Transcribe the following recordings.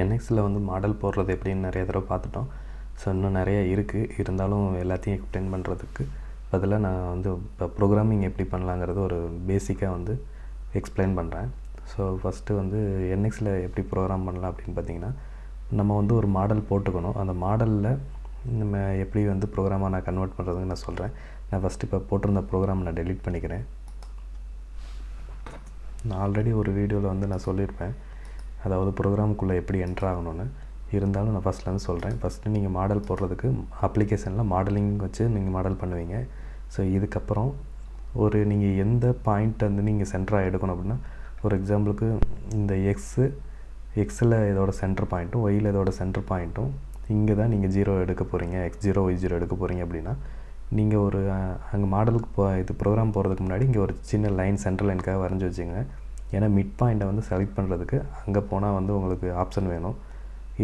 என்எக்ஸில் வந்து மாடல் போடுறது எப்படின்னு நிறைய தடவை பார்த்துட்டோம். ஸோ இன்னும் நிறையா இருக்குது. இருந்தாலும் எல்லாத்தையும் எக்ஸ்பிளைன் பண்ணுறதுக்கு பதிலாக நான் வந்து இப்போ ப்ரோக்ராமிங் எப்படி பண்ணலாங்கிறது ஒரு பேசிக்காக வந்து எக்ஸ்பிளைன் பண்ணுறேன். ஸோ ஃபஸ்ட்டு வந்து என்எக்ஸில் எப்படி ப்ரோக்ராம் பண்ணலாம் அப்படின்னு பார்த்திங்கன்னா, நம்ம வந்து ஒரு மாடல் போட்டுக்கணும். அந்த மாடலில் நம்ம எப்படி வந்து ப்ரோக்ராமாக நான் கன்வெர்ட் பண்ணுறதுன்னு நான் சொல்கிறேன். நான் ஃபஸ்ட்டு இப்போ போட்டிருந்த ப்ரோக்ராம் நான் டெலீட் பண்ணிக்கிறேன். நான் ஆல்ரெடி ஒரு வீடியோவில் வந்து நான் சொல்லியிருப்பேன், அதாவது ப்ரோக்ராமுக்குள்ளே எப்படி என்ட்ரு ஆகணும்னு. இருந்தாலும் நான் ஃபஸ்ட்லேருந்து சொல்கிறேன். ஃபஸ்ட்டு நீங்கள் மாடல் போடுறதுக்கு அப்ளிகேஷனில் மாடலிங் வச்சு நீங்கள் மாடல் பண்ணுவீங்க. ஸோ இதுக்கப்புறம் ஒரு நீங்கள் எந்த பாயிண்ட் வந்து நீங்கள் சென்டராக எடுக்கணும் அப்படின்னா, ஒரு எக்ஸாம்பிளுக்கு இந்த எக்ஸில் இதோட சென்டர் பாயிண்ட்டும் ஒயில் இதோட சென்டர் பாயிண்ட்டும் இங்கே தான் நீங்கள் 0 எடுக்க போகிறீங்க, x0 y0 எடுக்க போகிறீங்க அப்படின்னா, நீங்கள் ஒரு அங்கே மாடலுக்கு இது ப்ரோக்ராம் போகிறதுக்கு முன்னாடி இங்கே ஒரு சின்ன லைன் சென்ட்ரல் லைனுக்காக வரைஞ்சி வச்சுங்க. ஏன்னா மிட் பாயிண்ட்டை வந்து செலக்ட் பண்ணுறதுக்கு அங்கே போனால் வந்து உங்களுக்கு ஆப்ஷன் வேணும்.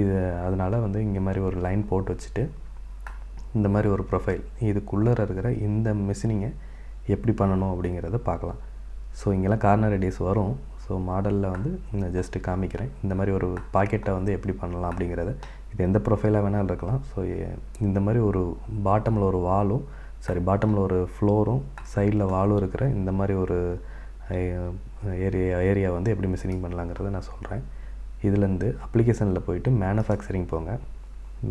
இது அதனால் வந்து இங்கே மாதிரி ஒரு லைன் போட்டு வச்சுட்டு இந்த மாதிரி ஒரு ப்ரொஃபைல் இதுக்குள்ளே இருக்கிற இந்த மெஷினிங்கை எப்படி பண்ணணும் அப்படிங்கிறத பார்க்கலாம். ஸோ இங்கெல்லாம் கார்னர் ரேடியஸ் வரும். ஸோ மாடலில் வந்து நான் ஜஸ்ட்டு காமிக்கிறேன். இந்த மாதிரி ஒரு பாக்கெட்டை வந்து எப்படி பண்ணலாம் அப்படிங்கிறத. இது எந்த ப்ரொஃபைலாக வேணாலும் இருக்கலாம். ஸோ இந்த மாதிரி ஒரு பாட்டமில் ஒரு வாலும் பாட்டமில் ஒரு ஃப்ளோரும் சைடில் வாலும் இருக்கிற இந்த மாதிரி ஒரு ஏரியா வந்து எப்படி மெஷினிங் பண்ணலாங்கிறத நான் சொல்கிறேன். இதுலேருந்து அப்ளிகேஷனில் போயிட்டு மேனுஃபேக்சரிங் போங்க.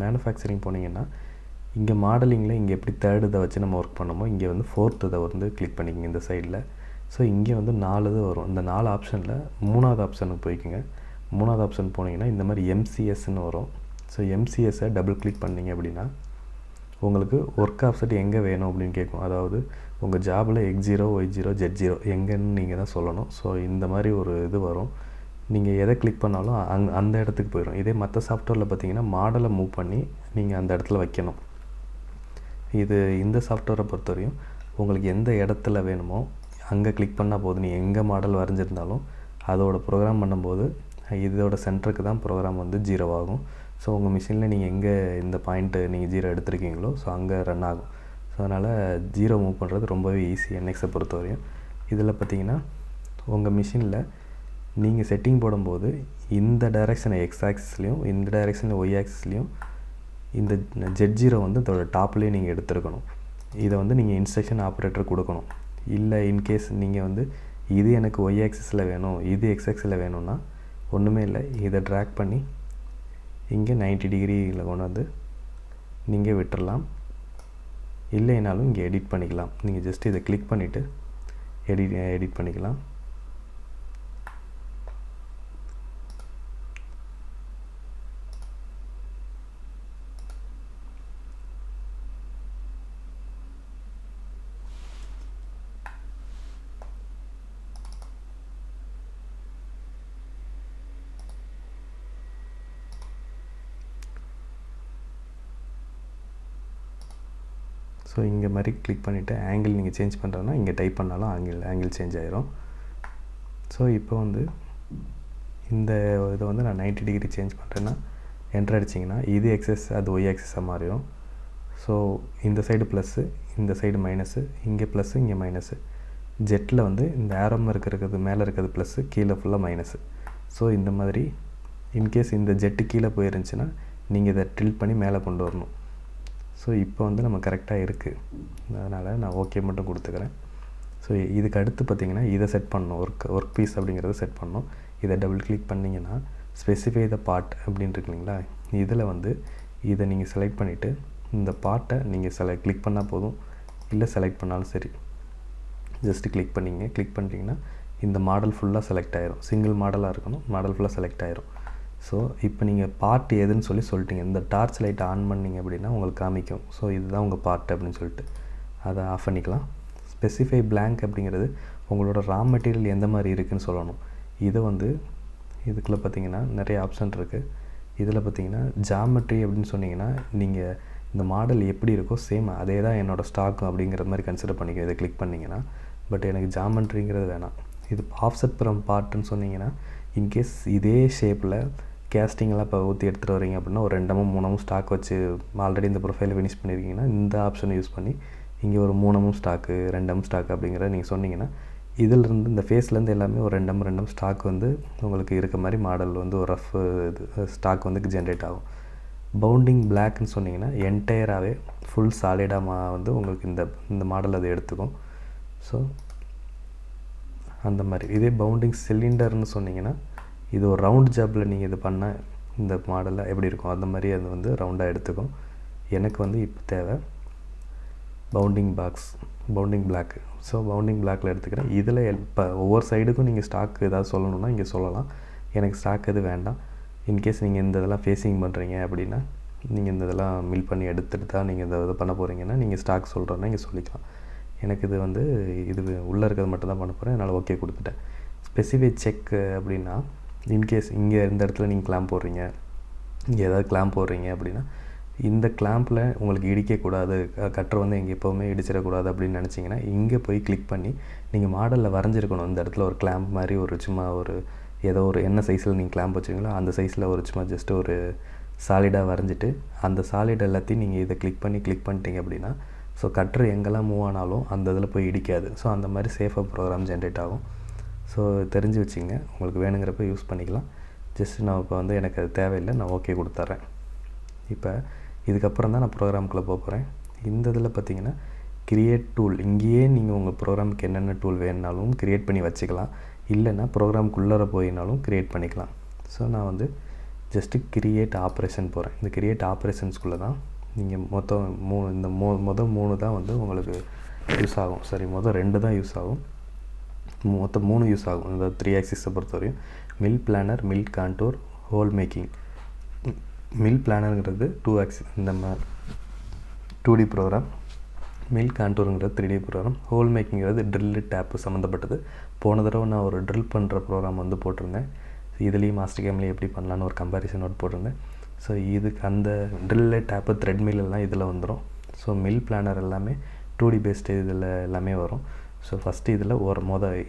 மேனுஃபேக்சரிங் போனீங்கன்னா இங்கே மாடலிங்கில் இங்கே எப்படி தேர்டு இதை வச்சு நம்ம ஒர்க் பண்ணோமோ இங்கே வந்து ஃபோர்த் இதை வந்து கிளிக் பண்ணிக்கங்க இந்த சைடில். ஸோ இங்கே வந்து 4 இது வரும். இந்த 4 ஆப்ஷனில் 3வது ஆப்ஷனுக்கு போய்க்குங்க. 3வது ஆப்ஷன் போனீங்கன்னா இந்த மாதிரி எம்சிஎஸ்ன்னு வரும். ஸோ எம்சிஎஸ்ஸை டபுள் கிளிக் பண்ணிங்க அப்படின்னா உங்களுக்கு ஒர்க் ஆப்செட் எங்கே வேணும் அப்படின்னு கேட்கும். அதாவது உங்கள் ஜாபில் x0 y0 z0 எங்கேன்னு நீங்கள் தான் சொல்லணும். ஸோ இந்த மாதிரி ஒரு இது வரும். நீங்கள் எதை கிளிக் பண்ணாலும் அந்த இடத்துக்கு போயிடும். இதே மற்ற சாஃப்ட்வேரில் பார்த்தீங்கன்னா மாடலை மூவ் பண்ணி நீங்கள் அந்த இடத்துல வைக்கணும். இந்த சாஃப்ட்வேரை பொறுத்தவரையும் உங்களுக்கு எந்த இடத்துல வேணுமோ அங்கே கிளிக் பண்ணால் போதும். நீங்கள் எங்கே மாடல் வரைஞ்சிருந்தாலும் அதோட ப்ரோக்ராம் பண்ணும்போது இதோட சென்டருக்கு தான் ப்ரோக்ராம் வந்து 0 ஆகும். ஸோ உங்கள் மிஷினில் நீங்கள் எங்கே இந்த பாயிண்ட்டு நீங்கள் 0 எடுத்துருக்கீங்களோ ஸோ அங்கே ரன் ஆகும். ஸோ அதனால் 0 மூவ் பண்ணுறது ரொம்பவே ஈஸி என்எக்ஸை பொறுத்தவரையும். இதில் பார்த்தீங்கன்னா உங்கள் மிஷினில் நீங்கள் செட்டிங் போடும்போது இந்த டைரெக்ஷனை எக்ஸ் ஆக்சிஸ்லேயும் இந்த டைரெக்ஷனில் ஒய் ஆக்சிஸ்லேயும் இந்த Z0 வந்து இதோட டாப்லேயே நீங்கள் எடுத்துருக்கணும். இதை வந்து நீங்கள் இன்ஸ்ட்ரக்ஷன் ஆப்ரேட்டர் கொடுக்கணும். இல்லை இன்கேஸ் நீங்கள் வந்து இது எனக்கு ஒய் ஆக்சிஸில் வேணும், இது எக்ஸ் ஆக்சிஸில் வேணும்னா ஒன்றுமே இல்லை, இதை ட்ராக் பண்ணி இங்கே 90 டிகிரியில் கொண்டு வந்து நீங்கள் விட்டுடலாம். இல்லைனாலும் இங்கே எடிட் பண்ணிக்கலாம். நீங்கள் ஜஸ்ட் இதை கிளிக் பண்ணிவிட்டு எடிட் பண்ணிக்கலாம். ஸோ இங்கே மாதிரி கிளிக் பண்ணிவிட்டு ஆங்கிள் நீங்கள் சேஞ்ச் பண்ணுறதுனா இங்கே டைப் பண்ணாலும் ஆங்கிள் சேஞ்ச் ஆகிரும். ஸோ இப்போ வந்து இந்த இதை வந்து நான் 90 டிகிரி சேஞ்ச் பண்ணுறேன்னா என்ட்ரு அடிச்சிங்கன்னா இது எக்ஸஸ் அது ஒய் ஆக்சஸாக மாறிடும். ஸோ இந்த சைடு ப்ளஸ்ஸு இந்த சைடு மைனஸு, இங்கே ப்ளஸ்ஸு இங்கே மைனஸு. ஜெட்டில் வந்து இந்த ஆரம் இருக்கிறது மேலே இருக்கிறது ப்ளஸ்ஸு கீழே ஃபுல்லாக மைனஸு. ஸோ இந்த மாதிரி இன்கேஸ் இந்த ஜெட்டு கீழே போயிருந்துச்சுன்னா நீங்கள் இதை ட்ரில் பண்ணி மேலே கொண்டு வரணும். ஸோ இப்போ வந்து நம்ம கரெக்டாக இருக்குது. அதனால் நான் ஓகே மட்டும் கொடுத்துக்கிறேன். ஸோ இதுக்கு அடுத்து பார்த்திங்கன்னா இதை செட் பண்ணணும். ஒர்க் பீஸ் அப்படிங்கிறத செட் பண்ணணும். இதை டபுள் கிளிக் பண்ணிங்கன்னா ஸ்பெசிஃபை த பார்ட் அப்படின்னு இருக்கு இல்லைங்களா, இதில் வந்து இதை நீங்கள் செலக்ட் பண்ணிவிட்டு இந்த பார்ட்டை நீங்கள் கிளிக் பண்ணால் போதும், இல்லை செலக்ட் பண்ணாலும் சரி. ஜஸ்ட்டு கிளிக் பண்ணிட்டீங்கன்னா இந்த மாடல் ஃபுல்லாக செலக்ட் ஆயிரும். சிங்கிள் மாடலாக இருக்கணும், மாடல் ஃபுல்லாக செலக்ட் ஆயிரும். ஸோ இப்போ நீங்கள் பார்ட் எதுன்னு சொல்லிட்டீங்க. இந்த டார்ச் லைட்டை ஆன் பண்ணிங்க அப்படின்னா உங்களுக்கு காமிக்கும். ஸோ இதுதான் உங்கள் பார்ட் அப்படின்னு சொல்லிட்டு அதை ஆஃப் பண்ணிக்கலாம். ஸ்பெசிஃபை blank அப்படிங்கிறது உங்களோட ரா மெட்டீரியல் எந்த மாதிரி இருக்குதுன்னு சொல்லணும். இதை வந்து இதுக்குள்ளே பார்த்தீங்கன்னா நிறைய ஆப்ஷன் இருக்குது. இதில் பார்த்தீங்கன்னா ஜாமெட்ரி அப்படின்னு சொன்னீங்கன்னா நீங்கள் இந்த மாடல் எப்படி இருக்கோ சேம் அதே தான் என்னோடய ஸ்டாக்கும் அப்படிங்கிற மாதிரி கன்சிடர் பண்ணிக்க இதை கிளிக் பண்ணிங்கன்னா. பட் எனக்கு ஜாமெட்ரிங்கிறது வேணாம். இது ஆஃப்செட் ஃப்ரம் பார்ட்டுன்னு சொன்னீங்கன்னா இன்கேஸ் இதே ஷேப்பில் கேஸ்டிங்கெல்லாம் இப்போ ஊற்றி எடுத்துகிட்டு வரீங்க அப்படின்னா ஒரு 2 ஸ்டாக் வச்சு ஆல்ரெடி இந்த ப்ரொஃபைலை ஃபினிஷ் பண்ணியிருக்கீங்கன்னா இந்த ஆப்ஷனை யூஸ் பண்ணி இங்கே ஒரு 3 ஸ்டாக்கு 2 ஸ்டாக்கு அப்படிங்கிறத நீங்கள் சொன்னீங்கன்னா இதிலிருந்து இந்த ஃபேஸ்லேருந்து எல்லாமே ஒரு ரெண்டும் ஸ்டாக் வந்து உங்களுக்கு இருக்க மாதிரி மாடல் வந்து ஒரு ரஃப் இது ஸ்டாக் வந்து ஜென்ரேட் ஆகும். பவுண்டிங் பிளாக்னு சொன்னிங்கன்னா என்டையராகவே ஃபுல் சாலிடாக வந்து உங்களுக்கு இந்த மாடல் அது எடுத்துக்கும். ஸோ அந்த மாதிரி. இதே பவுண்டிங் சிலிண்டர்னு சொன்னிங்கன்னா இது ஒரு ரவுண்ட் ஜாப்பில் நீங்கள் இது பண்ண இந்த மாடலில் எப்படி இருக்கும் அந்த மாதிரி அது வந்து ரவுண்டாக எடுத்துக்கும். எனக்கு வந்து இப்போ தேவை பவுண்டிங் பிளாக். ஸோ பவுண்டிங் பிளாக்கில் எடுத்துக்கிறேன். இதில் இப்போ ஒவ்வொரு சைடுக்கும் நீங்கள் ஸ்டாக் ஏதாவது சொல்லணுன்னா இங்கே சொல்லலாம். எனக்கு ஸ்டாக் எது வேண்டாம். இன்கேஸ் நீங்கள் இந்த இதெல்லாம் ஃபேஸிங் பண்ணுறீங்க அப்படின்னா நீங்கள் இந்த இதெல்லாம் மில் பண்ணி எடுத்துகிட்டு தான் நீங்கள் இந்த இது பண்ண போகிறீங்கன்னா நீங்கள் ஸ்டாக் சொல்கிறோன்னா இங்கே சொல்லிக்கலாம். எனக்கு இது வந்து இது உள்ளே இருக்கிறது மட்டும் தான் பண்ண போகிறேன். அதனால் ஓகே கொடுத்துட்டேன். ஸ்பெசிஃபை செக் அப்படின்னா இன்கேஸ் இங்கே இந்த இடத்துல நீங்கள் கிளாம்ப் போடுறீங்க, இங்கே ஏதாவது கிளாம்ப் போடுறீங்க அப்படின்னா இந்த கிளாம்பில் உங்களுக்கு இடிக்கக்கூடாது, கட்டர் வந்து இங்கே எப்போவுமே இடிச்சிடக்கூடாது அப்படின்னு நினச்சிங்கன்னா இங்கே போய் கிளிக் பண்ணி நீங்கள் மாடலில் வரைஞ்சிருக்கணும். இந்த இடத்துல ஒரு கிளாம்ப் மாதிரி ஒரு சும்மா ஒரு ஏதோ ஒரு என்ன சைஸில் நீங்கள் கிளாம்ப் வச்சுருங்களோ அந்த சைஸில் ஒரு சும்மா ஜஸ்ட்டு ஒரு சாலிடாக வரைஞ்சிட்டு அந்த சாலிட் எல்லாத்தையும் நீங்கள் இதை கிளிக் பண்ணிட்டீங்க அப்படின்னா ஸோ கட்டர் எங்கெல்லாம் மூவ் ஆனாலும் அந்த இதில் போய் இடிக்காது. ஸோ அந்த மாதிரி சேஃபாக ப்ரோக்ராம் ஜென்ரேட் ஆகும். ஸோ தெரிஞ்சு வச்சுங்க, உங்களுக்கு வேணுங்கிறப்ப யூஸ் பண்ணிக்கலாம். ஜஸ்ட் நான் இப்போ வந்து எனக்கு அது தேவையில்லை, நான் ஓகே கொடுத்துட்றேன். இப்போ இதுக்கப்புறம் தான் நான் ப்ரோக்ராமுக்குள்ளே போகிறேன். இந்த இதில் பார்த்தீங்கன்னா கிரியேட் டூல், இங்கேயே நீங்கள் உங்கள் ப்ரோக்ராமுக்கு என்னென்ன டூல் வேணுனாலும் க்ரியேட் பண்ணி வச்சுக்கலாம். இல்லைன்னா ப்ரோக்ராமுக்குள்ளே போயினாலும் க்ரியேட் பண்ணிக்கலாம். ஸோ நான் வந்து ஜஸ்ட்டு கிரியேட் ஆப்ரேஷன் போகிறேன். இந்த கிரியேட் ஆப்ரேஷன்ஸ்குள்ளே தான் நீங்கள் மொத்தம் 3 தான் வந்து உங்களுக்கு யூஸ் ஆகும். சரி, மொதல் 2 தான் யூஸ் ஆகும். மொத்தம் 3 யூஸ் ஆகும். இந்த 3 ஆக்சிஸை பொறுத்தவரையும் mill planar, mill contour, hole making. Mill பிளானருங்கிறது 2 ஆக்சிஸ் நம்ம 2D ப்ரோக்ராம், மில் கான்டூருங்கிறது 3D ப்ரோக்ராம், ஹோல் மேக்கிங்கிறது ட்ரில்லு டேப்பு சம்மந்தப்பட்டது. போன தடவை நான் ஒரு ட்ரில் பண்ணுற ப்ரோக்ராம் வந்து போட்டிருந்தேன். இதுலேயும் மாஸ்டர் கேம்லேயும் எப்படி பண்ணலான்னு ஒரு கம்பேரிசன் நோட் போட்டிருந்தேன். ஸோ இதுக்கு அந்த ட்ரில்லு டேப்பு த்ரெட் மில்லாம் இதில் வந்துடும். ஸோ மில் பிளானர் எல்லாமே 2D பேஸ்டு இதில் எல்லாமே வரும். ஸோ ஃபஸ்ட்டு இதில்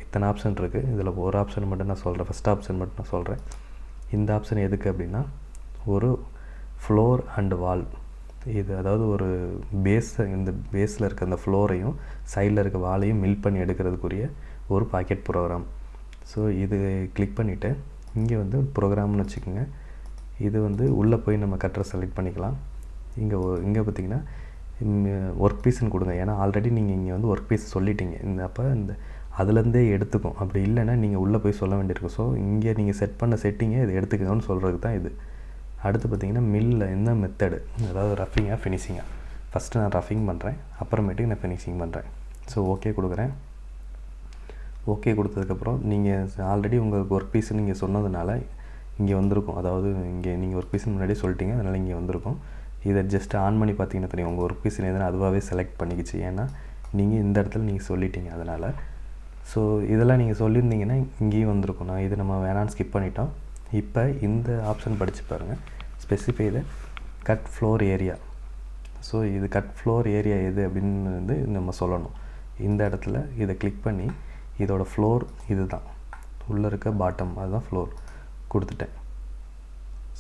இத்தனை ஆப்ஷன் இருக்குது. இதில் ஒரு ஆப்ஷன் மட்டும் நான் சொல்கிறேன். ஃபஸ்ட் ஆப்ஷன் மட்டும் நான் சொல்கிறேன். இந்த ஆப்ஷன் எதுக்கு அப்படின்னா ஒரு ஃப்ளோர் அண்ட் வால், இது அதாவது ஒரு இந்த பேஸில் இருக்க அந்த ஃப்ளோரையும் சைடில் இருக்க வாலையும் மில் பண்ணி எடுக்கிறதுக்குரிய ஒரு பாக்கெட் ப்ரோக்ராம். ஸோ இது கிளிக் பண்ணிவிட்டு இங்கே வந்து ப்ரோக்ராம்னு வச்சுக்கோங்க. இது வந்து உள்ளே போய் நம்ம கட்டரை செலக்ட் பண்ணிக்கலாம். இங்கே பார்த்திங்கன்னா ஒர்க் பீஸ்ன்னு கொடுங்க. ஏன்னா ஆல்ரெடி நீங்கள் இங்கே வந்து ஒர்க் பீஸ் சொல்லிட்டீங்க. அப்போ அதுலேருந்தே எடுத்துக்கும். அப்படி இல்லைன்னா நீங்கள் உள்ளே போய் சொல்ல வேண்டியிருக்கும். ஸோ இங்கே நீங்கள் செட் பண்ண செட்டிங்கை இது எடுத்துக்கணும்னு சொல்கிறதுக்கு தான் இது. அடுத்து பார்த்திங்கன்னா மில்லில் என்ன மெத்தடு, அதாவது ரஃபிங்காக ஃபினிஷிங்காக. ஃபஸ்ட்டு நான் ரஃபிங் பண்ணுறேன், அப்புறமேட்டுக்கு நான் ஃபினிஷிங் பண்ணுறேன். ஸோ ஓகே கொடுக்குறேன். ஓகே கொடுத்ததுக்கப்புறம் நீங்கள் ஆல்ரெடி உங்களுக்கு ஒர்க் பீஸ் நீங்கள் சொன்னதுனால இங்கே வந்திருக்கும். அதாவது இங்கே நீங்கள் ஒர்க் பீஸ் முன்னாடியே சொல்லிட்டீங்க, அதனால் இங்கே வந்திருக்கும். இதை ஜஸ்ட் ஆன் பண்ணி பார்த்தீங்கன்னா தெரியும் உங்கள் ஒர்க் பீஸ் எதுனா அதுவாகவே செலக்ட் பண்ணிக்கிச்சு. ஏன்னா நீங்கள் இந்த இடத்துல நீங்கள் சொல்லிட்டீங்க அதனால். ஸோ இதெல்லாம் நீங்கள் சொல்லியிருந்தீங்கன்னா இங்கேயும் வந்திருக்கும். நான் இது நம்ம வேணான்னு ஸ்கிப் பண்ணிட்டோம். இப்போ இந்த ஆப்ஷன் படித்து பாருங்கள். ஸ்பெசிஃபை த கட் ஃப்ளோர் ஏரியா. ஸோ இது கட் ஃப்ளோர் ஏரியா எது அப்படின்னு வந்து நம்ம சொல்லணும். இந்த இடத்துல இதை கிளிக் பண்ணி இதோட ஃப்ளோர் இது தான் உள்ளே இருக்க பாட்டம், அதுதான் ஃப்ளோர் கொடுத்துட்டேன்.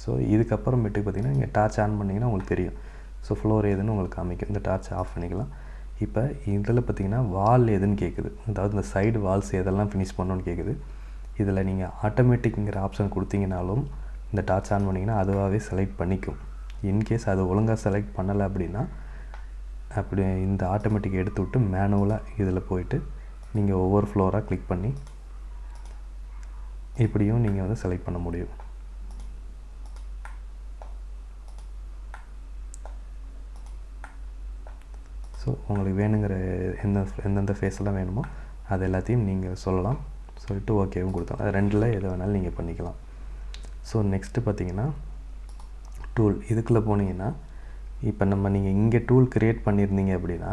ஸோ இதுக்கப்புறமேட்டுக்கு பார்த்திங்கன்னா இங்கே டார்ச் ஆன் பண்ணிங்கன்னா உங்களுக்கு தெரியும். ஸோ ஃப்ளோர் எதுன்னு உங்களுக்கு காமிக்கும். இந்த டார்ச் ஆஃப் பண்ணிக்கலாம். இப்போ இதில் பார்த்திங்கன்னா வால் எதுன்னு கேட்குது. அதாவது இந்த சைடு வால்ஸ் எதெல்லாம் ஃபினிஷ் பண்ணணுன்னு கேட்குது. இதில் நீங்கள் ஆட்டோமேட்டிக்குங்கிற ஆப்ஷன் கொடுத்தீங்கனாலும் இந்த டார்ச் ஆன் பண்ணிங்கன்னா அதுவாகவே செலக்ட் பண்ணிக்கும். இன்கேஸ் அது ஒழுங்காக செலக்ட் பண்ணலை அப்படின்னா அப்படி இந்த ஆட்டோமேட்டிக் எடுத்து விட்டு மேனுவலாக இதில் போயிட்டு நீங்கள் ஒவ்வொரு ஃப்ளோராக கிளிக் பண்ணி இப்படியும் நீங்கள் வந்து செலக்ட் பண்ண முடியும். ஸோ உங்களுக்கு வேணுங்கிற எந்தெந்த ஃபேஸ்லாம் வேணுமோ அது எல்லாத்தையும் நீங்கள் சொல்லலாம். சொல்லிட்டு ஓகேவும் கொடுத்தோம். அது 2ல் எதை வேணாலும் நீங்கள் பண்ணிக்கலாம். ஸோ நெக்ஸ்ட்டு பார்த்தீங்கன்னா டூல். இதுக்குள்ளே போனீங்கன்னா இப்போ நீங்கள் இங்கே டூல் க்ரியேட் பண்ணியிருந்தீங்க அப்படின்னா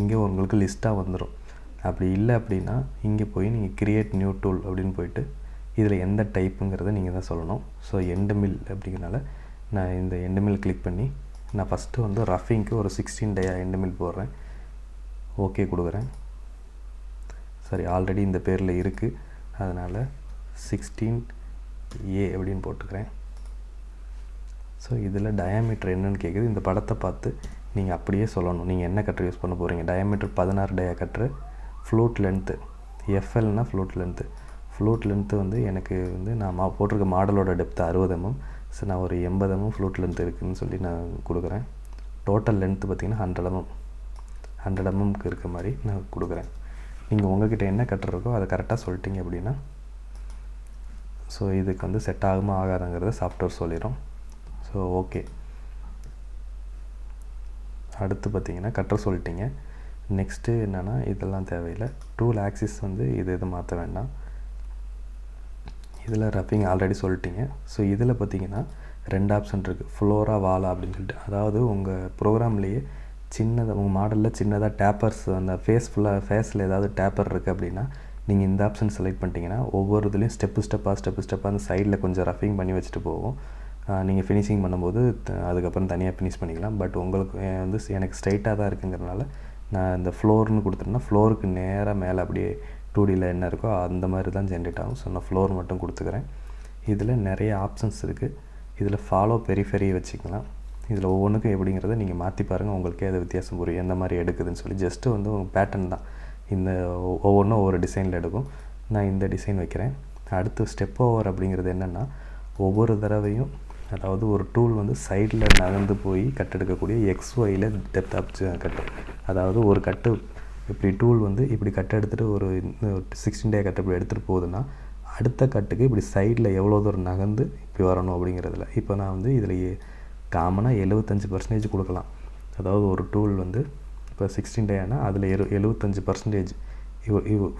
இங்கே உங்களுக்கு லிஸ்ட்டாக வந்துடும். அப்படி இல்லை அப்படின்னா இங்கே போய் நீங்கள் க்ரியேட் நியூ டூல் அப்படின்னு போயிட்டு இதில் எந்த டைப்புங்கிறத நீங்கள் தான் சொல்லணும். ஸோ எண்டு மில் அப்படிங்கிறனால நான் இந்த எண்டு மில் கிளிக் பண்ணி நான் ஃபஸ்ட்டு வந்து ரஃபிங்க்கு ஒரு 16 டயா எண்டு மில் போடுறேன். ஓகே கொடுக்குறேன். சரி, ஆல்ரெடி இந்த பேரில் இருக்குது, அதனால் 16A அப்படின்னு போட்டுக்கிறேன். ஸோ இதில் டயாமீட்டர் என்னென்னு கேட்குது. இந்த படத்தை பார்த்து நீங்கள் அப்படியே சொல்லணும் நீங்கள் என்ன கட்டர் யூஸ் பண்ண போகிறீங்க. Diameter 16 dia cutter, flute length எஃப்எல்னா ஃப்ளோட் லென்த்து வந்து எனக்கு வந்து நான் போட்டிருக்க மாடலோட டெப்த்து 60 mm. ஸோ நான் ஒரு 80 mm ஃப்ளோட் லென்த் இருக்குதுன்னு சொல்லி நான் கொடுக்குறேன். டோட்டல் லென்த்து பார்த்திங்கன்னா 100 mmக்கு இருக்க மாதிரி நான் கொடுக்குறேன். நீங்கள் உங்கள்கிட்ட என்ன கட்டர் இருக்கோ அதை கரெக்டாக சொல்லிட்டீங்க அப்படின்னா ஸோ இதுக்கு வந்து செட் ஆகுமா ஆகாதுங்கிறத சாஃப்ட்வேர் சொல்லிடும். So okay. அடுத்து பார்த்திங்கன்னா கட்டர் சொல்லிட்டீங்க. நெக்ஸ்ட்டு என்னென்னா இதெல்லாம் தேவையில்லை. டூல் ஆக்சிஸ் வந்து இது மாற்ற வேண்டாம். இதில் ரஃபிங் ஆல்ரெடி சொல்லிட்டீங்க. ஸோ இதில் பார்த்திங்கன்னா 2 ஆப்ஷன் இருக்குது, ஃப்ளோரா வாலா அப்படின்னு சொல்லிட்டு. அதாவது உங்கள் ப்ரோக்ராம்லேயே சின்னதாக உங்கள் மாடலில் சின்னதாக டேப்பர்ஸ் அந்த ஃபேஸில் ஏதாவது டேப்பர் இருக்குது அப்படின்னா நீங்கள் இந்த ஆப்ஷன் செலக்ட் பண்ணிட்டீங்கன்னா ஒவ்வொரு இதுலேயும் ஸ்டெப்பு ஸ்டெப்பாக அந்த சைடில் கொஞ்சம் ரஃபிங் பண்ணி வச்சுட்டு போகும். நீங்கள் ஃபினிஷிங் பண்ணும்போது அதுக்கப்புறம் தனியாக ஃபினிஷ் பண்ணிக்கலாம். பட் உங்களுக்கு வந்து எனக்கு ஸ்ட்ரைட்டாக தான் இருக்குங்கிறதுனால நான் இந்த ஃப்ளோர்னு கொடுத்துட்டேன்னா ஃப்ளோருக்கு நேராக மேலே அப்படியே 2Dயில் என்ன இருக்கோ அந்த மாதிரி தான் ஜென்ரேட் ஆகும். ஸோ நான் ஃப்ளோர் மட்டும் கொடுத்துக்கிறேன். இதில் நிறைய ஆப்ஷன்ஸ் இருக்குது. இதில் ஃபாலோ பெரிஃபெரி வச்சுக்கலாம். இதில் ஒவ்வொன்றுக்கும் எப்படிங்கிறத நீங்கள் மாற்றி பாருங்கள், உங்களுக்கே அது வித்தியாசம் புரியும் எந்த மாதிரி எடுக்குதுன்னு சொல்லி. ஜஸ்ட்டு வந்து உங்கள் பேட்டர்ன் தான், இந்த ஒவ்வொன்றும் ஒவ்வொரு டிசைனில் எடுக்கும். நான் இந்த டிசைன் வைக்கிறேன். அடுத்து ஸ்டெப் ஓவர் அப்படிங்கிறது என்னென்னா ஒவ்வொரு தடவையும் அதாவது ஒரு டூல் வந்து சைடில் நகர்ந்து போய் கட் எடுக்கக்கூடிய XYயில் டெப்த் ஆப் கட்டு. அதாவது ஒரு கட்டு இப்படி டூல் வந்து இப்படி கட் எடுத்துகிட்டு ஒரு 16 டே கட்டு இப்படி எடுத்துகிட்டு போகுதுன்னா அடுத்த கட்டுக்கு இப்படி சைடில் எவ்வளோ தூரம் நகர்ந்து இப்படி வரணும் அப்படிங்கிறதுல. இப்போ நான் வந்து இதில் காமனாக 75% கொடுக்கலாம். அதாவது ஒரு டூல் வந்து இப்போ 16 டேனா அதில் 75%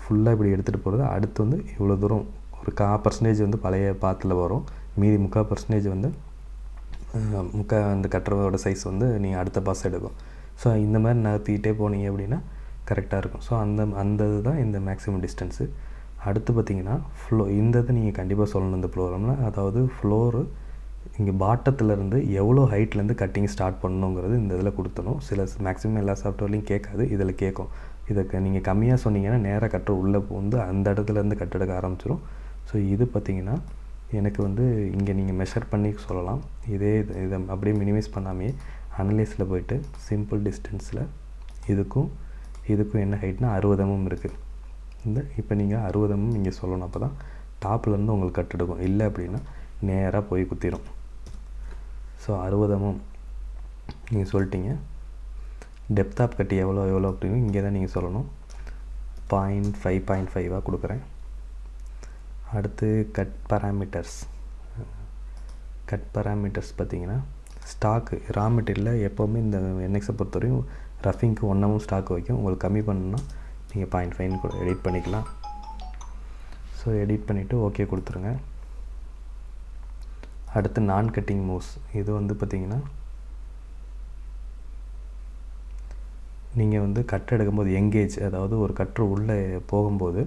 ஃபுல்லாக இப்படி எடுத்துகிட்டு போகிறது. அடுத்து வந்து இவ்வளோ தூரம் ஒரு 1/4% வந்து பழைய பாத்தில் வரும். மீதி 3/4% வந்து அந்த கட்டுறதோட சைஸ் வந்து நீங்கள் அடுத்த பாஸ் எடுக்கும். ஸோ இந்த மாதிரி நகர்த்திக்கிட்டே போனீங்க அப்படின்னா கரெக்டாக இருக்கும். ஸோ அந்த இது தான் இந்த மேக்ஸிமம் டிஸ்டன்ஸு. அடுத்து பார்த்திங்கன்னா இந்த இதை நீங்கள் கண்டிப்பாக சொல்லணும் இந்த ப்ரோக்ராமில். அதாவது ஃப்ளோரு இங்கே பாட்டத்துலேருந்து எவ்வளோ ஹைட்லேருந்து கட்டிங் ஸ்டார்ட் பண்ணணுங்கிறது இந்த இதில் கொடுத்தணும். சில மேக்ஸிமம் எல்லா சாஃப்ட்வேர்லையும் கேட்காது, இதில் கேட்கும். இதை நீங்கள் கம்மியாக சொன்னீங்கன்னா நேராக கட்டுற உள்ளே வந்து அந்த இடத்துலேருந்து கட்டெடுக்க ஆரம்பிச்சிடும். ஸோ இது பார்த்திங்கன்னா எனக்கு வந்து இங்கே நீங்கள் மெஷர் பண்ணி சொல்லலாம். இதை அப்படியே மினிமைஸ் பண்ணாமே அனலைஸில் போய்ட்டு சிம்பிள் டிஸ்டன்ஸில் இதுக்கும் என்ன ஹைட்னா 60 mm இருக்குது. இப்போ நீங்கள் 60 mm இங்கே சொல்லணும். அப்போ தான் டாப்லேருந்து உங்களுக்கு கட் எடுக்கும். இல்லை அப்படின்னா நேராக போய் குத்திடும். ஸோ 60 mm நீங்கள் சொல்லிட்டீங்க. டெப்த் ஆப் கட்டி எவ்வளோ அப்படின்னு இங்கே தான் நீங்கள் சொல்லணும். 0.5 கொடுக்குறேன். அடுத்து கட் பேராமீட்டர்ஸ் பார்த்திங்கன்னா ஸ்டாக்கு ரா மெட்டீரியலில் எப்போவுமே இந்த NXை பொறுத்தவரையும் ரஃபிங்க்கு 1 mm ஸ்டாக் வைக்கும். உங்களுக்கு கம்மி பண்ணணுன்னா நீங்கள் 0.5 கூட எடிட் பண்ணிக்கலாம். ஸோ எடிட் பண்ணிவிட்டு ஓகே கொடுத்துருங்க. அடுத்து நான் கட்டிங் மூவ்ஸ். இது வந்து பார்த்திங்கன்னா நீங்கள் வந்து கட் எடுக்கும்போது எங்கேஜ், அதாவது ஒரு கட்ரு உள்ளே போகும்போது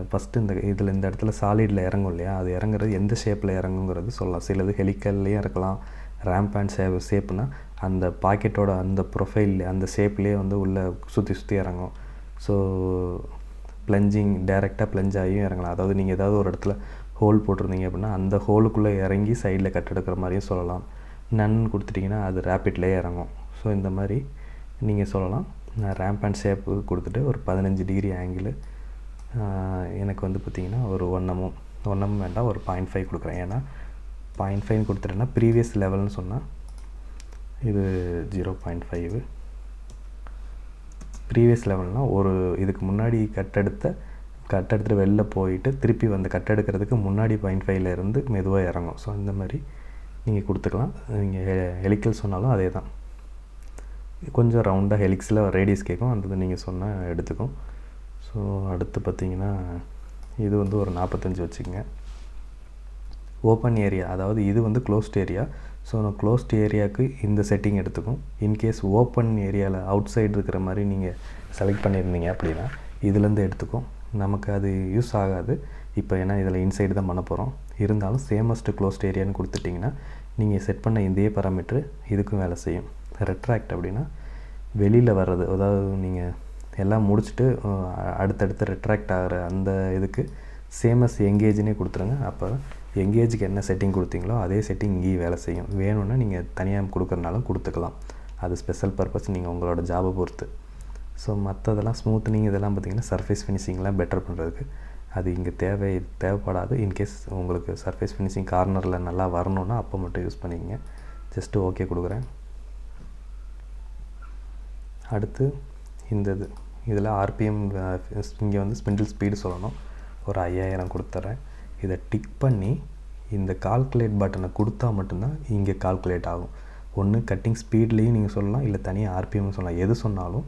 ஃபஸ்ட்டு இந்த இடத்துல சாலிடில் இறங்கும் இல்லையா, அது இறங்குறது எந்த ஷேப்பில் இறங்குங்கிறது சொல்லலாம். சிலது ஹெலிக்கல்லையும் இருக்கலாம். ரேம்ப் அண்ட் ஷேப்னா அந்த பாக்கெட்டோட அந்த ப்ரொஃபைல் அந்த ஷேப்லேயே வந்து உள்ளே சுற்றி இறங்கும். ஸோ டைரெக்டாக ப்ளஞ்ச் ஆகியும் இறங்கலாம். அதாவது நீங்கள் ஏதாவது ஒரு இடத்துல ஹோல் போட்டிருந்தீங்க அப்படின்னா அந்த ஹோலுக்குள்ளே இறங்கி சைடில் கட் எடுக்கிற மாதிரியும் சொல்லலாம். நன் கொடுத்துட்டிங்கன்னா அது ரேப்பிட்லேயே இறங்கும். ஸோ இந்த மாதிரி நீங்கள் சொல்லலாம். நான் ரேம்ப் அண்ட் ஷேப்பு கொடுத்துட்டு ஒரு 15 டிகிரி ஆங்கிள் எனக்கு வந்து பார்த்திங்கன்னா ஒரு 1 mm வேண்டாம், ஒரு 0.5 கொடுக்குறேன். ஏன்னா 0.5 கொடுத்துட்டேன்னா ப்ரீவியஸ் லெவல்னு சொன்னால் இது 0.5. ப்ரீவியஸ் லெவல்னால் ஒரு இதுக்கு முன்னாடி கட் எடுத்துகிட்டு வெளில போயிட்டு திருப்பி வந்து கட் எடுக்கிறதுக்கு முன்னாடி 0.5 இருந்து மெதுவாக இறங்கும். ஸோ இந்த மாதிரி நீங்கள் கொடுத்துக்கலாம். நீங்கள் ஹெலிக்கல் சொன்னாலும் அதே தான். கொஞ்சம் ரவுண்டாக ஹெலிக்ஸில் ரேடியஸ் கேட்கும், அந்த நீங்கள் சொன்னால் எடுத்துக்கும். ஸோ அடுத்து பார்த்திங்கன்னா இது வந்து ஒரு 45 வச்சுக்கோங்க. ஓப்பன் ஏரியா, அதாவது இது வந்து க்ளோஸ்ட் ஏரியா. ஸோ நான் க்ளோஸ்ட் ஏரியாவுக்கு இந்த செட்டிங் எடுத்துக்கும். இன்கேஸ் ஓப்பன் ஏரியாவில் அவுட் சைடு இருக்கிற மாதிரி நீங்கள் செலக்ட் பண்ணியிருந்தீங்க அப்படின்னா இதுலேருந்து எடுத்துக்கும். நமக்கு அது யூஸ் ஆகாது இப்போ, ஏன்னா இதில் இன்சைடு தான் பண்ண போகிறோம். இருந்தாலும் சேமஸ்ட்டு க்ளோஸ்ட் ஏரியான்னு கொடுத்துட்டிங்கன்னா நீங்கள் செட் பண்ண இதே பாராமீட்ரு இதுக்கும் வேலை செய்யும். ரெட்ராக்ட் அப்படின்னா வெளியில் வர்றது, அதாவது நீங்கள் எல்லாம் முடிச்சுட்டு அடுத்தடுத்து ரெட்ராக்ட் ஆகிற அந்த இதுக்கு சேமஸ் எங்கேஜ்னே கொடுத்துருங்க. அப்போ எங்கேஜுக்கு என்ன செட்டிங் கொடுத்தீங்களோ அதே செட்டிங் இங்கேயும் வேலை செய்யும். வேணும்னா நீங்கள் தனியாக கொடுக்குறனாலும் கொடுத்துக்கலாம். அது ஸ்பெஷல் பர்பஸ், நீங்கள் உங்களோட ஜாபை பொறுத்து. ஸோ மற்றதெல்லாம் ஸ்மூத்னிங் இதெல்லாம் பார்த்திங்கன்னா சர்ஃபேஸ் ஃபினிஷிங்லாம் பெட்டர் பண்ணுறதுக்கு அது இங்கே தேவைப்படாது. இன்கேஸ் உங்களுக்கு சர்ஃபேஸ் ஃபினிஷிங் கார்னரில் நல்லா வரணுன்னா அப்போ மட்டும் யூஸ் பண்ணிக்கங்க. ஜஸ்ட்டு ஓகே கொடுக்குறேன். அடுத்து இந்த இதில் ஆர்பிஎம் இங்கே வந்து ஸ்பிண்டில் ஸ்பீடு சொல்லணும். ஒரு 5000 கொடுத்துட்றேன். இதை டிக் பண்ணி இந்த கால்குலேட் பட்டனை கொடுத்தா மட்டும்தான் இங்கே கால்குலேட் ஆகும். ஒன்று கட்டிங் ஸ்பீட்லேயும் நீங்கள் சொல்லலாம், இல்லை தனியாக ஆர்பிஎம் சொல்லலாம். எது சொன்னாலும்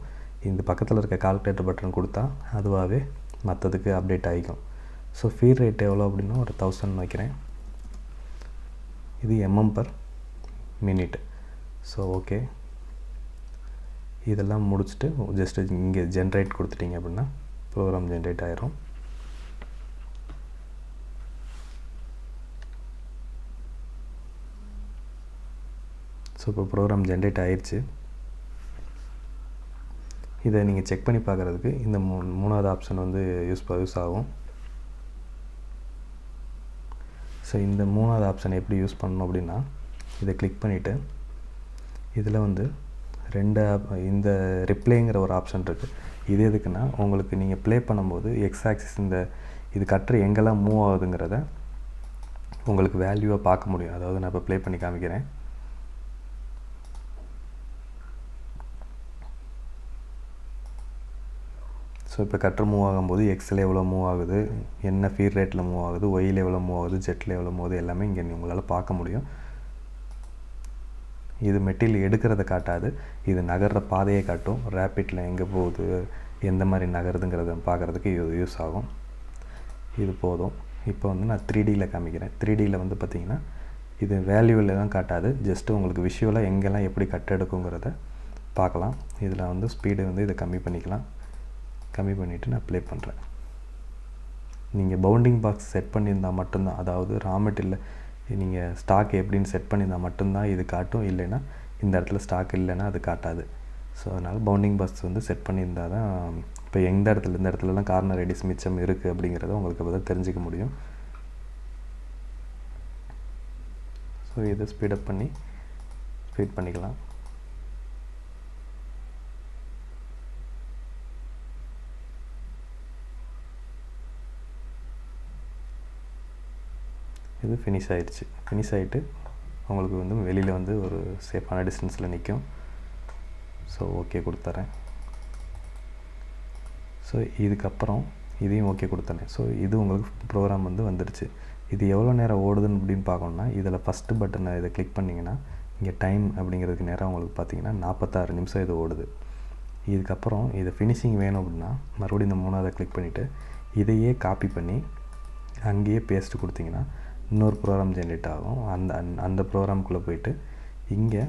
இந்த பக்கத்தில் இருக்க கால்குலேட்டர் பட்டன் கொடுத்தா அதுவாகவே மற்றதுக்கு அப்டேட் ஆகிக்கும். ஸோ ஃபீட் ரேட் எவ்வளோ அப்படின்னா ஒரு 1000 வைக்கிறேன். இது mm/min. ஸோ ஓகே, இதெல்லாம் முடிச்சுட்டு ஜஸ்ட்டு இங்கே ஜென்ரேட் கொடுத்துட்டிங்க அப்படின்னா ப்ரோக்ராம் ஜென்ரேட் ஆயிரும். ஸோ இப்போ ப்ரோக்ராம் ஜென்ரேட் ஆயிடுச்சு. இதை நீங்கள் செக் பண்ணி பார்க்குறதுக்கு இந்த மூணாவது ஆப்ஷன் வந்து யூஸ் ஆகும். ஸோ இந்த மூணாவது ஆப்ஷன் எப்படி யூஸ் பண்ணணும் அப்படின்னா, இதை கிளிக் பண்ணிவிட்டு இதில் வந்து இந்த ரிப்ளேங்கிற ஒரு ஆப்ஷன் இருக்குது. இது எதுக்குன்னா, உங்களுக்கு நீங்கள் ப்ளே பண்ணும்போது எக்ஸ் ஆக்சிஸ் இது கட்டுற எங்கெல்லாம் மூவ் ஆகுதுங்கிறத உங்களுக்கு வேல்யூவாக பார்க்க முடியும். அதாவது நான் இப்போ ப்ளே பண்ணி காமிக்கிறேன். ஸோ இப்போ கட்டர் மூவ் ஆகும்போது எக்ஸில் எவ்வளோ மூவ் ஆகுது, என்ன ஃபீட் ரேட்டில் மூவ் ஆகுது, ஒயில் எவ்வளோ மூவ் ஆகுது, ஜெட்டில் எவ்வளோ மூவ் ஆகுது, எல்லாமே இங்கே உங்களால் பார்க்க முடியும். இது மெட்டீரியல் எடுக்கிறத காட்டாது, இது நகர்ற பாதையை காட்டும். ரேப்பிட்டில் எங்கே போகுது, எந்த மாதிரி நகருதுங்கிறத பார்க்குறதுக்கு இது யூஸ் ஆகும். இது போதும். இப்போ வந்து நான் 3Dயில் காமிக்கிறேன். 3Dயில் வந்து பார்த்திங்கன்னா இது வேல்யூவில் தான் காட்டாது, ஜஸ்ட்டு உங்களுக்கு விஷுவலாக எங்கெல்லாம் எப்படி கட் எடுக்குங்கிறத பார்க்கலாம். இதில் வந்து ஸ்பீடு வந்து இதை கம்மி பண்ணிக்கலாம். கம்மி பண்ணிவிட்டு நான் ப்ளே பண்ணுறேன். நீங்கள் பவுண்டிங் பாக்ஸ் செட் பண்ணியிருந்தால் மட்டும்தான், அதாவது ரா மெட்டீரியல் நீங்கள் ஸ்டாக் எப்படின்னு செட் பண்ணியிருந்தால் மட்டும்தான் இது காட்டும். இல்லைன்னா இந்த இடத்துல ஸ்டாக் இல்லைன்னா அது காட்டாது. ஸோ அதனால் பவுண்டிங் பாக்ஸ் வந்து செட் பண்ணியிருந்தால் தான் இப்போ இந்த இடத்துலலாம் கார்னர் ரேடியஸ் மிச்சம் இருக்குது அப்படிங்கிறத உங்களுக்கு அப்போ தான் தெரிஞ்சிக்க முடியும். ஸோ இதை ஸ்பீடப் பண்ணி ஸ்பீட் பண்ணிக்கலாம். இது ஃபினிஷ் ஆகிடுச்சு. ஃபினிஷ் ஆகிட்டு உங்களுக்கு வந்து வெளியில் வந்து ஒரு சேஃபான டிஸ்டன்ஸில் நிற்கும். ஸோ ஓகே கொடுத்துறேன். ஸோ இதுக்கப்புறம் இதையும் ஓகே கொடுத்துறேன். ஸோ இது உங்களுக்கு ப்ரோக்ராம் வந்து வந்துடுச்சு. இது எவ்வளோ நேரம் ஓடுதுன்னு அப்படின்னு பார்க்கணுன்னா இதில் ஃபஸ்ட்டு பட்டனை இதை கிளிக் பண்ணிங்கன்னா இங்கே டைம் அப்படிங்கிறதுக்கு நேரம் உங்களுக்கு பார்த்தீங்கன்னா 46 நிமிஷம் இது ஓடுது. இதுக்கப்புறம் இதை ஃபினிஷிங் வேணும் அப்படின்னா மறுபடியும் இந்த மூணாவதை கிளிக் பண்ணிவிட்டு இதையே காப்பி பண்ணி அங்கேயே பேஸ்ட்டு கொடுத்திங்கன்னா இன்னொரு ப்ரோக்ராம் ஜென்ரேட் ஆகும். அந்த ப்ரோக்ராம்குள்ளே போயிட்டு இங்கே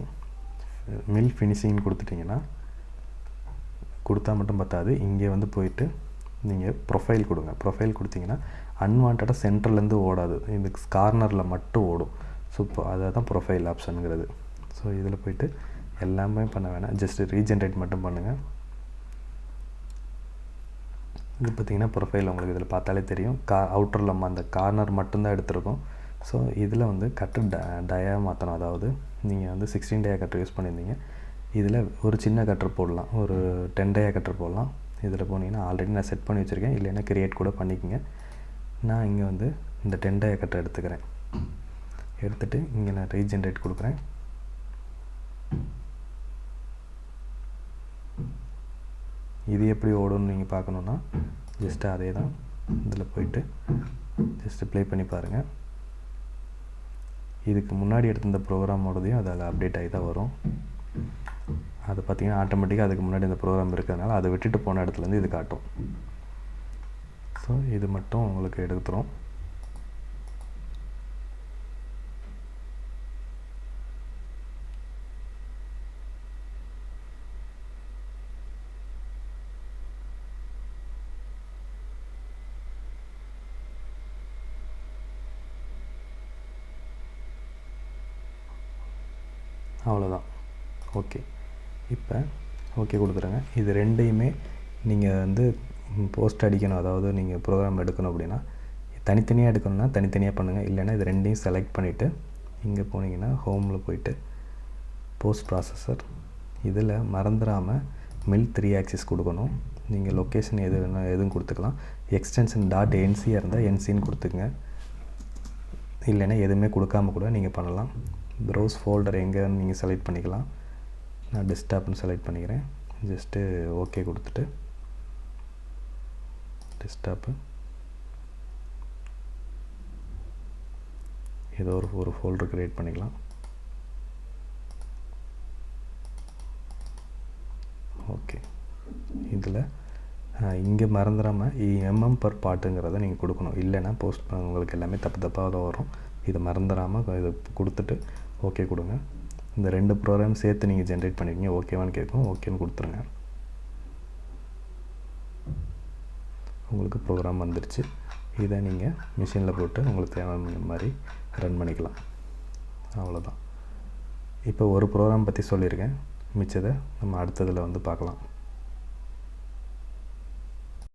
மில் ஃபினிஷிங்னு கொடுத்துட்டிங்கன்னா கொடுத்தா மட்டும் பத்தாது, இங்கே வந்து போயிட்டு நீங்கள் ப்ரொஃபைல் கொடுங்க. ப்ரொஃபைல் கொடுத்திங்கன்னா அன்வான்டாக சென்டர்லேருந்து ஓடாது, இந்த கார்னரில் மட்டும் ஓடும். ஸோ இப்போ அதை தான் ப்ரொஃபைல் ஆப்ஷனுங்கிறது. ஸோ இதில் போய்ட்டு எல்லாமே பண்ண வேணாம், ஜஸ்ட்டு ரீஜென்ரேட் மட்டும் பண்ணுங்கள். இது பார்த்திங்கன்னா ப்ரொஃபைல் உங்களுக்கு இதில் பார்த்தாலே தெரியும். அவுட்டரில் அந்த கார்னர் மட்டும்தான் எடுத்திருக்கோம். ஸோ இதில் வந்து கட்டர் டயா மாற்றணும். அதாவது நீங்கள் வந்து 16 டயா கட்டர் யூஸ் பண்ணியிருந்தீங்க, இதில் ஒரு சின்ன கட்டர் போடலாம், ஒரு 10 டயா கட்டர் போடலாம். இதில் போனீங்கன்னா ஆல்ரெடி நான் செட் பண்ணி வச்சுருக்கேன், இல்லைன்னா கிரியேட் கூட பண்ணிக்கோங்க. நான் இங்கே வந்து இந்த 10 டயா கட்டர் எடுத்துக்கிறேன். எடுத்துகிட்டு இங்கே நான் ரீஜென்ரேட் கொடுக்குறேன். இது எப்படி ஓடும்னு நீங்கள் பார்க்கணுன்னா ஜஸ்ட்டு அதே தான், இதில் போயிட்டு ஜஸ்ட்டு ப்ளே பண்ணி பாருங்கள். இதுக்கு முன்னாடி எடுத்த இந்த ப்ரோக்ராமோடதையும் அதில் அப்டேட் ஆகி தான் வரும். அது பார்த்திங்கன்னா ஆட்டோமேட்டிக்காக அதுக்கு முன்னாடி இந்த ப்ரோக்ராம் இருக்கிறதுனால அதை விட்டுட்டு போன இடத்துலேருந்து இது காட்டும். ஸோ இது மட்டும் உங்களுக்கு எடுத்துரும். அவ்வளோதான். ஓகே, இப்போ ஓகே கொடுத்துருங்க. இது ரெண்டையுமே நீங்கள் வந்து போஸ்ட் அடிக்கணும், அதாவது நீங்கள் ப்ரோக்ராம் எடுக்கணும் அப்படின்னா தனித்தனியாக எடுக்கணும்னா தனித்தனியாக பண்ணுங்கள். இல்லைன்னா இது ரெண்டையும் செலக்ட் பண்ணிவிட்டு இங்கே போனீங்கன்னா ஹோமில் போயிட்டு போஸ்ட் ப்ராசஸர், இதில் மறந்துடாமல் மில் 3 ஆக்சிஸ் கொடுக்கணும். நீங்கள் லொக்கேஷன் எதுவும் கொடுத்துக்கலாம். எக்ஸ்டென்ஷன் .nc இருந்தால் என்சின்னு கொடுத்துக்குங்க. இல்லைன்னா எதுவுமே கொடுக்காம கூட நீங்கள் பண்ணலாம். ப்ரௌஸ் ஃபோல்டர் எங்கேன்னு நீங்கள் செலக்ட் பண்ணிக்கலாம். நான் டெஸ்க்டாப்னு செலக்ட் பண்ணிக்கிறேன். ஜஸ்ட்டு ஓகே கொடுத்துட்டு டெஸ்க்டாப்பு ஏதோ ஒரு ஃபோல்டர் க்ரியேட் பண்ணிக்கலாம். ஓகே, இதில் இங்கே மறந்துடாமல் mm/part நீங்கள் கொடுக்கணும். இல்லைன்னா போஸ்ட் உங்களுக்கு எல்லாமே தப்பாக தான் வரும். இதை மறந்துடாமல் இதை கொடுத்துட்டு ஓகே கொடுங்க. இந்த 2 ப்ரோக்ராம் சேர்த்து நீங்கள் ஜென்ரேட் பண்ணிருக்கீங்க. ஓகேவான்னு கேட்கும். ஓகேன்னு கொடுத்துருங்க. உங்களுக்கு ப்ரோக்ராம் வந்துடுச்சு. இதை நீங்கள் மிஷினில் போட்டு உங்களுக்கு தேவையான மாதிரி ரன் பண்ணிக்கலாம். அவ்வளோதான். இப்போ ஒரு ப்ரோக்ராம் பற்றி சொல்லியிருக்கேன். மிச்சதை நம்ம அடுத்ததில் பார்க்கலாம்.